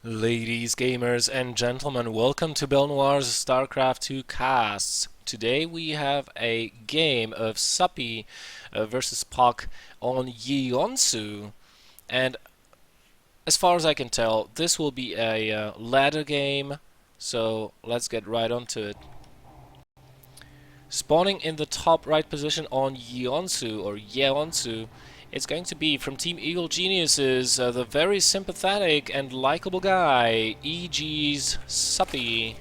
Ladies, gamers, and gentlemen, welcome to BelleNOiR's Starcraft 2 casts. Today we have a game of Suppy versus Puck on Yeonsu, and as far as I can tell, this will be a ladder game, so let's get right onto it. Spawning in the top right position on Yeonsu, it's going to be from Team Eagle Geniuses, the very sympathetic and likable guy, EG's Suppy,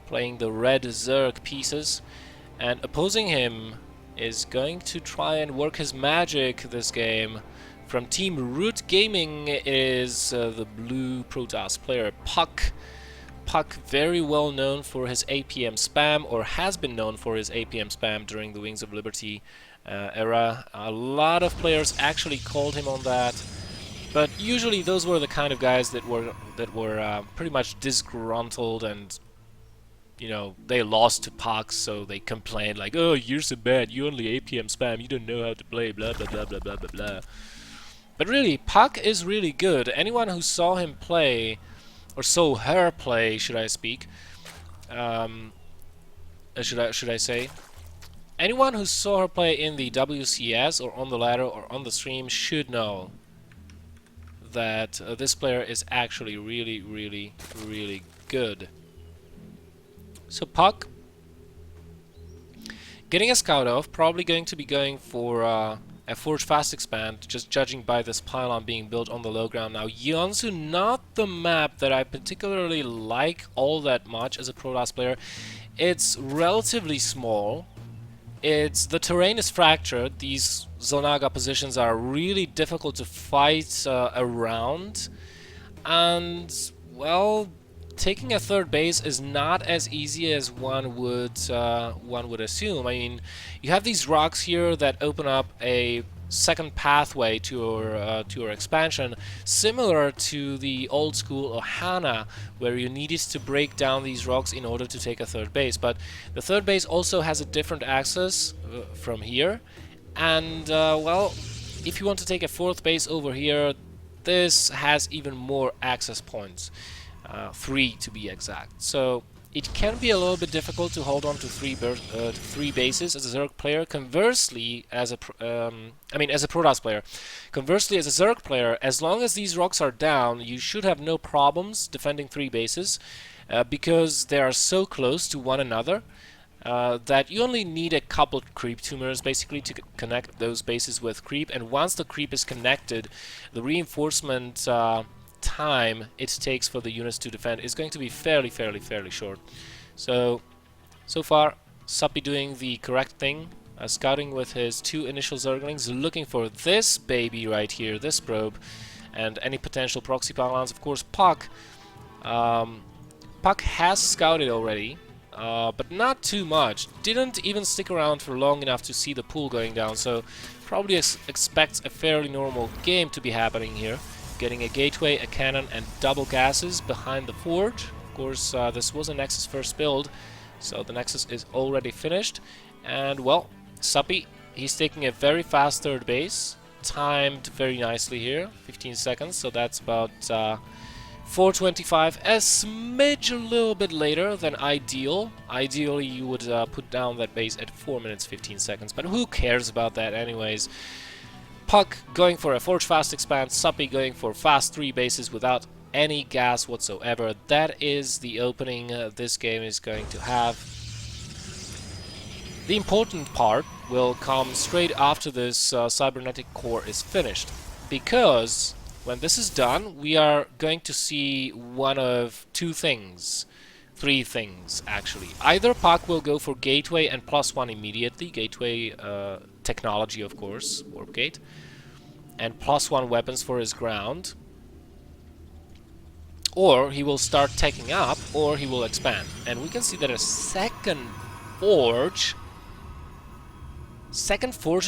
playing the red Zerg pieces, and opposing him is going to try and work his magic this game. From Team Root Gaming is the blue Protoss player Puck. Puck, very well known for his APM spam, or has been known for his APM spam during the Wings of Liberty era. A lot of players actually called him on that, but usually those were the kind of guys that were pretty much disgruntled, and they lost to Puck, so they complained like, "Oh, you're so bad. You only APM spam. You don't know how to play. Blah blah blah blah blah blah blah." But really, Puck is really good. Anyone who saw him play, or saw her play, should I speak? Should I say? Anyone who saw her play in the WCS or on the ladder or on the stream should know that this player is actually really, really, really good. So Puck, getting a scout off, probably going to be going for a Forge Fast Expand, just judging by this pylon being built on the low ground. Now, Yeonsu, not the map that I particularly like all that much as a Protoss player. It's relatively small. The terrain is fractured. These Zonaga positions are really difficult to fight around. And, well, taking a third base is not as easy as one would assume. I mean, you have these rocks here that open up a second pathway to your expansion, similar to the old school Ohana, where you needed to break down these rocks in order to take a third base. But the third base also has a different access from here, and well, if you want to take a fourth base over here, this has even more access points. 3 to be exact. So it can be a little bit difficult to hold on to three bases as a Zerg player. Conversely, as a Protoss player. Conversely, as a Zerg player, as long as these rocks are down, you should have no problems defending 3 bases because they are so close to one another that you only need a couple creep tumors basically to connect those bases with creep. And once the creep is connected, the reinforcement time it takes for the units to defend is going to be fairly short. So far, Suppy doing the correct thing, scouting with his 2 initial Zerglings, looking for this baby right here, this probe, and any potential proxy pylons. Of course, Puck has scouted already, but not too much. Didn't even stick around for long enough to see the pool going down, so probably expects a fairly normal game to be happening here. Getting a gateway, a cannon, and double gases behind the forge. Of course, this was a Nexus first build, so the Nexus is already finished. And, well, Suppy, he's taking a very fast third base, timed very nicely here, 15 seconds, so that's about 4:25, a smidge a little bit later than ideal. Ideally, you would put down that base at 4 minutes 15 seconds, but who cares about that anyways? Puck going for a Forge Fast Expand, Suppy going for fast 3 bases without any gas whatsoever. That is the opening this game is going to have. The important part will come straight after this cybernetic core is finished, because when this is done, we are going to see one of 2 things. 3 things, actually. Either Puck will go for Gateway and +1 immediately, Gateway technology, of course, Warp Gate, and +1 weapons for his ground, or he will start taking up, or he will expand. And we can see that a second forge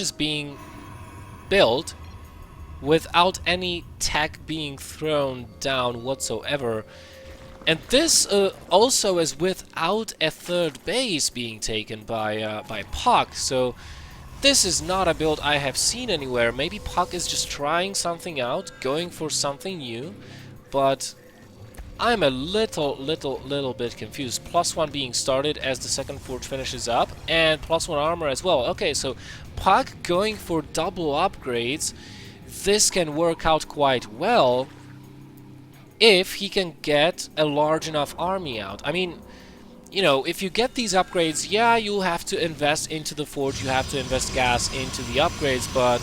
is being built without any tech being thrown down whatsoever. And this also is without a third base being taken by Puck, so this is not a build I have seen anywhere. Maybe Puck is just trying something out, going for something new, but I'm a little bit confused. +1 being started as the second forge finishes up, and +1 armor as well. Okay, so Puck going for double upgrades. This can work out quite well if he can get a large enough army out. I mean, you know, if you get these upgrades, yeah, you'll have to invest into the forge, you have to invest gas into the upgrades, but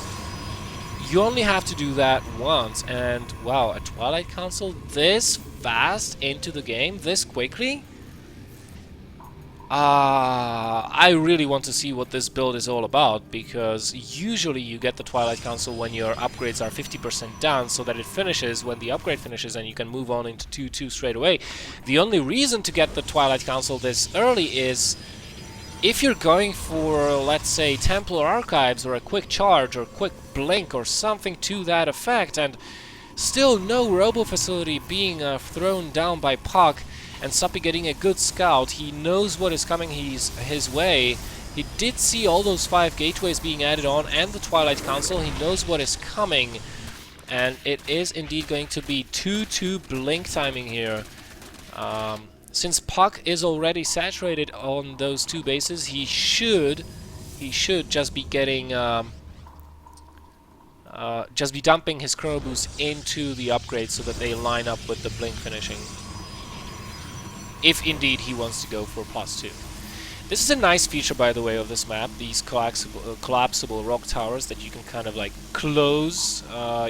you only have to do that once. And wow, a Twilight Council this fast into the game, this quickly? I really want to see what this build is all about, because usually you get the Twilight Council when your upgrades are 50% down, so that it finishes when the upgrade finishes and you can move on into 2-2 straight away. The only reason to get the Twilight Council this early is if you're going for, let's say, Templar Archives or a quick charge or quick blink or something to that effect, and still no robo facility being thrown down by Puck, and Suppy getting a good scout. He knows what is coming his way. He did see all those 5 gateways being added on and the Twilight Council. He knows what is coming, and it is indeed going to be 2-2 blink timing here. Since Puck is already saturated on those 2 bases, he should just be getting just be dumping his chrono boost into the upgrades so that they line up with the blink finishing. If indeed he wants to go for +2. This is a nice feature, by the way, of this map, these collapsible rock towers that you can kind of like close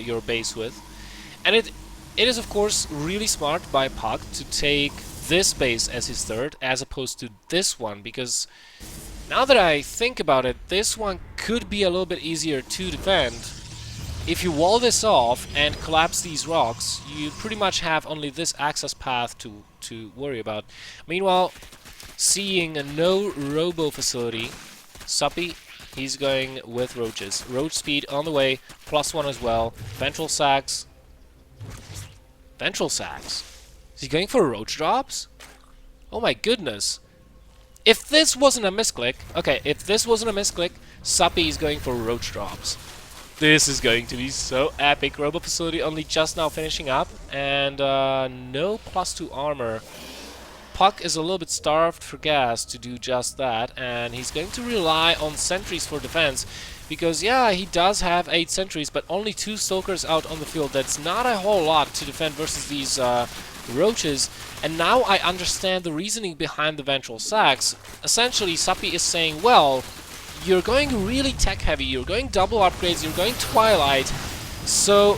your base with. And it is of course really smart by Puck to take this base as his third as opposed to this one, because now that I think about it, this one could be a little bit easier to defend. If you wall this off and collapse these rocks, you pretty much have only this access path to worry about. Meanwhile, seeing a no robo facility, Suppy, he's going with roaches. Roach speed on the way, +1 as well. Ventral sacks. Ventral sacks? Is he going for roach drops? Oh my goodness. If this wasn't a misclick, okay, if this wasn't a misclick, Suppy is going for roach drops. This is going to be so epic. Robo facility only just now finishing up, and no +2 armor. Puck is a little bit starved for gas to do just that, and he's going to rely on sentries for defense, because yeah, he does have 8 sentries, but only 2 Stalkers out on the field. That's not a whole lot to defend versus these roaches, and now I understand the reasoning behind the ventral sacks. Essentially, Suppy is saying, well, you're going really tech heavy, you're going double upgrades, you're going Twilight, so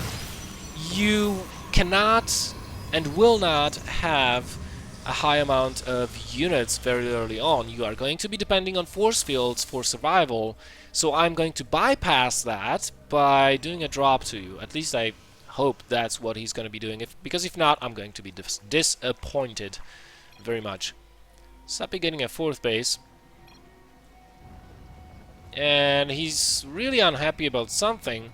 you cannot and will not have a high amount of units very early on. You are going to be depending on force fields for survival, so I'm going to bypass that by doing a drop to you. At least I hope that's what he's going to be doing, because if not, I'm going to be disappointed very much. Suppy getting a 4th base. And he's really unhappy about something.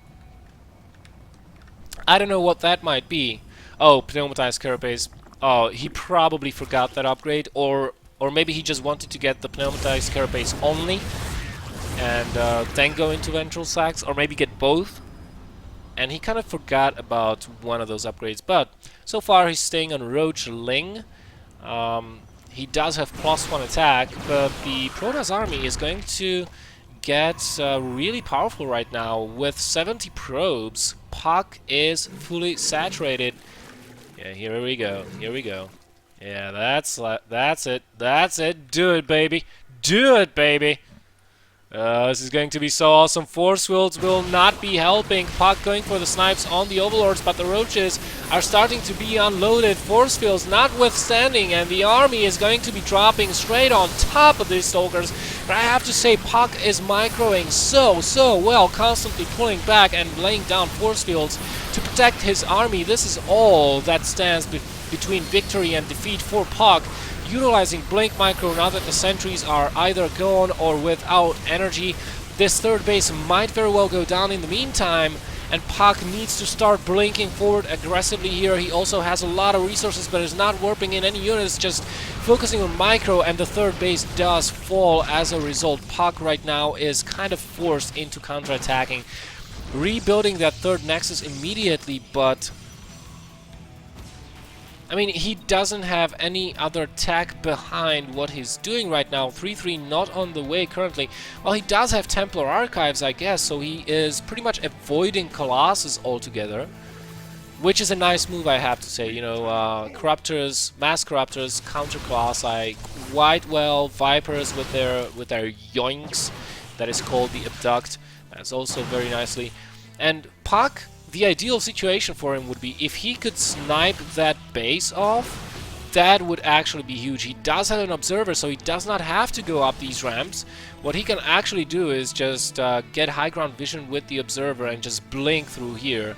I don't know what that might be. Oh, pneumatized carapace. Oh, he probably forgot that upgrade, or maybe he just wanted to get the pneumatized carapace only, and then go into ventral sacks, or maybe get both. And he kind of forgot about one of those upgrades. But so far he's staying on Roach Ling. He does have +1 attack, but the Protoss army is going to get really powerful right now. With 70 probes, Puck is fully saturated. Yeah, here we go. Here we go. Yeah, that's it. That's it. Do it, baby. Do it, baby. This is going to be so awesome. Force fields will not be helping. Puck going for the snipes on the overlords, but the roaches are starting to be unloaded. Force fields notwithstanding, and the army is going to be dropping straight on top of these stalkers. But I have to say, Puck is microing so well, constantly pulling back and laying down force fields to protect his army. This is all that stands between victory and defeat for Puck. Utilizing Blink Micro now that the sentries are either gone or without energy. This 3rd base might very well go down in the meantime, and Puck needs to start blinking forward aggressively here. He also has a lot of resources, but is not warping in any units, just focusing on Micro, and the 3rd base does fall as a result. Puck right now is kind of forced into counterattacking, rebuilding that 3rd Nexus immediately, but I mean, he doesn't have any other tech behind what he's doing right now. 3-3 not on the way currently. Well, he does have Templar Archives, I guess, so he is pretty much avoiding Colossus altogether. Which is a nice move, I have to say. You know, Corruptors, Mass Corruptors, counter Colossi quite well. Vipers with their yoinks. That is called the Abduct. That's also very nicely. And Puck, the ideal situation for him would be if he could snipe that base off, that would actually be huge. He does have an observer, so he does not have to go up these ramps. What he can actually do is just get high ground vision with the observer and just blink through here.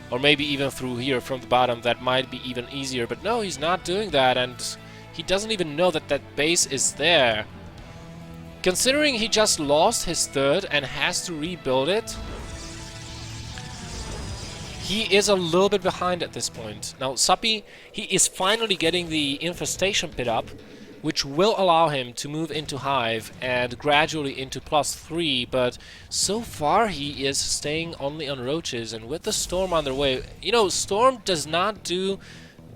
Or maybe even through here from the bottom. That might be even easier. But no, he's not doing that, and he doesn't even know that that base is there. Considering he just lost his third and has to rebuild it, he is a little bit behind at this point. Now, Suppy, he is finally getting the infestation pit up, which will allow him to move into Hive and gradually into +3, but so far he is staying only on Roaches, and with the Storm underway, you know, Storm does not do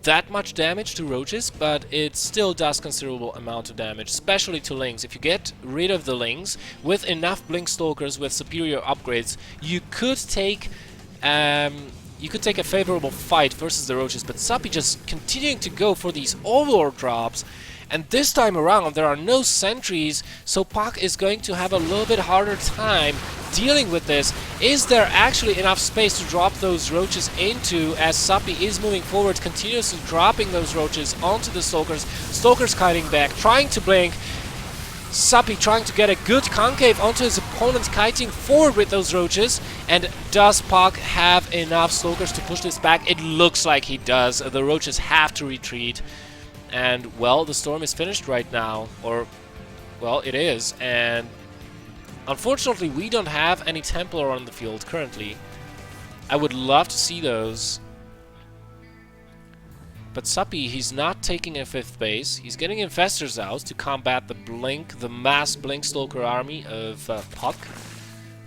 that much damage to Roaches, but it still does considerable amount of damage, especially to Lings. If you get rid of the Lings, with enough Blink Stalkers with superior upgrades, you could take a favorable fight versus the Roaches, but Suppy just continuing to go for these Overlord drops. And this time around, there are no sentries, so Puck is going to have a little bit harder time dealing with this. Is there actually enough space to drop those Roaches into, as Suppy is moving forward, continuously dropping those Roaches onto the Stalkers. Stalkers kiting back, trying to blink. Suppy trying to get a good concave onto his opponent, kiting forward with those Roaches. And does Puck have enough Stalkers to push this back? It looks like he does. The Roaches have to retreat. And, well, the Storm is finished right now. Or, well, it is. And unfortunately, we don't have any Templar on the field currently. I would love to see those. But Suppy, he's not taking a 5th base. He's getting Infestors out to combat the mass Blink Stalker army of Puck.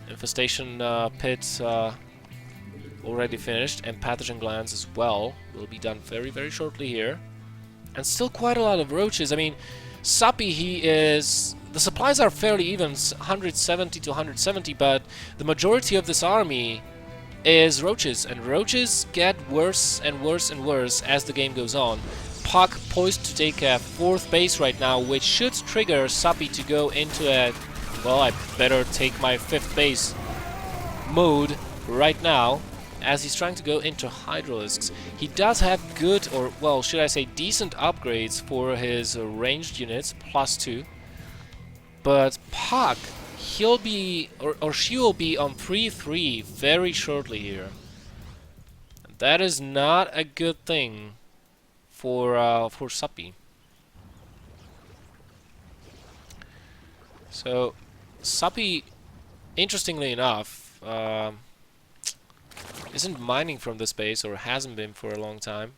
Infestation pit already finished, and Pathogen Glands as well. Will be done very, very shortly here. And still quite a lot of Roaches. I mean, Suppy, the supplies are fairly even, 170 to 170, but the majority of this army is Roaches, and Roaches get worse and worse and worse as the game goes on. Puck poised to take a 4th base right now, which should trigger Suppy to go into a, well, I better take my 5th base mode right now, as he's trying to go into Hydralisks. He does have good, or, well, should I say decent upgrades for his ranged units, +2. But Puck, he'll be, or she will be on 3-3 very shortly here. That is not a good thing for Suppy. So, Suppy, interestingly enough, isn't mining from this base, or hasn't been for a long time.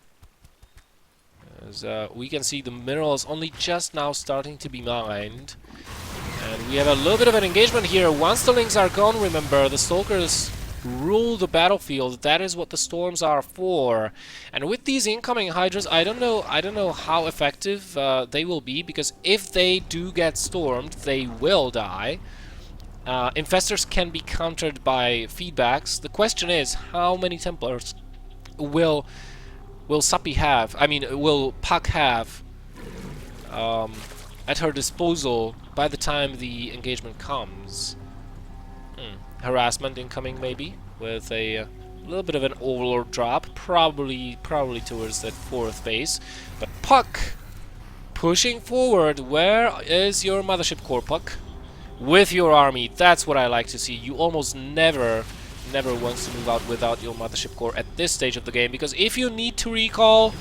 As we can see, the minerals only just now starting to be mined. And we have a little bit of an engagement here. Once the Lings are gone, remember, the Stalkers rule the battlefield. That is what the Storms are for. And with these incoming Hydras, I don't know how effective they will be, because if they do get stormed, they will die. Infestors can be countered by feedbacks. The question is, how many Templars will Suppy have? I mean, will Puck have at her disposal by the time the engagement comes? Harassment incoming, maybe, with a little bit of an Overlord drop, probably towards that 4th base. But Puck pushing forward. Where is your Mothership Core, Puck? With your army, that's what I like to see. You almost never want to move out without your Mothership Core at this stage of the game, because if you need to recall,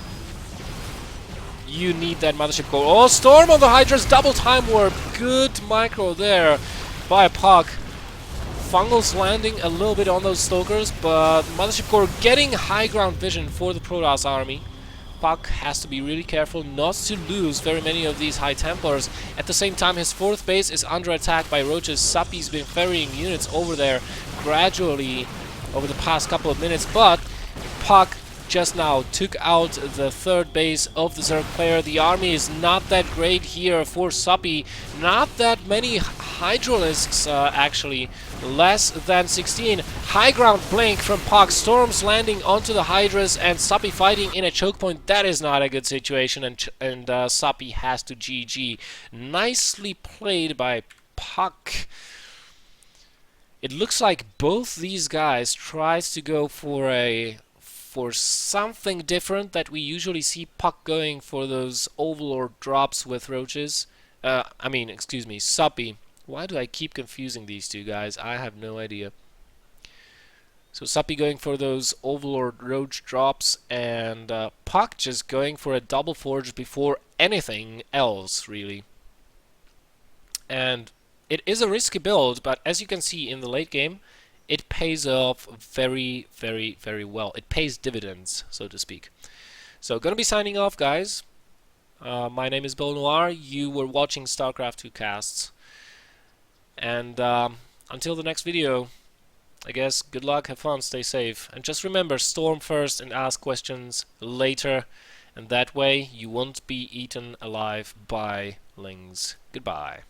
you need that Mothership Core. Oh, Storm on the Hydras, double time warp. Good micro there by Puck. Fungals landing a little bit on those Stalkers, but Mothership Core getting high ground vision for the Protoss army. Puck has to be really careful not to lose very many of these High Templars. At the same time, his 4th base is under attack by Roaches. Suppy's been ferrying units over there gradually over the past couple of minutes, but Puck just now took out the third base of the Zerg player. The army is not that great here for Suppy. Not that many Hydralisks, actually. Less than 16. High ground blink from Puck. Storms landing onto the Hydras, and Suppy fighting in a choke point. That is not a good situation, and Suppy has to GG. Nicely played by Puck. It looks like both these guys tries to go for something different that we usually see Puck going for those Overlord drops with roaches. Excuse me, Suppy. Why do I keep confusing these two guys? I have no idea. So Suppy going for those Overlord roach drops, and Puck just going for a double forge before anything else, really. And it is a risky build, but as you can see in the late game, it pays off very, very, very well. It pays dividends, so to speak. So, gonna be signing off, guys. My name is BelleNOiR. You were watching Starcraft 2 casts. And until the next video, I guess, good luck, have fun, stay safe. And just remember, storm first and ask questions later. And that way, you won't be eaten alive by lings. Goodbye.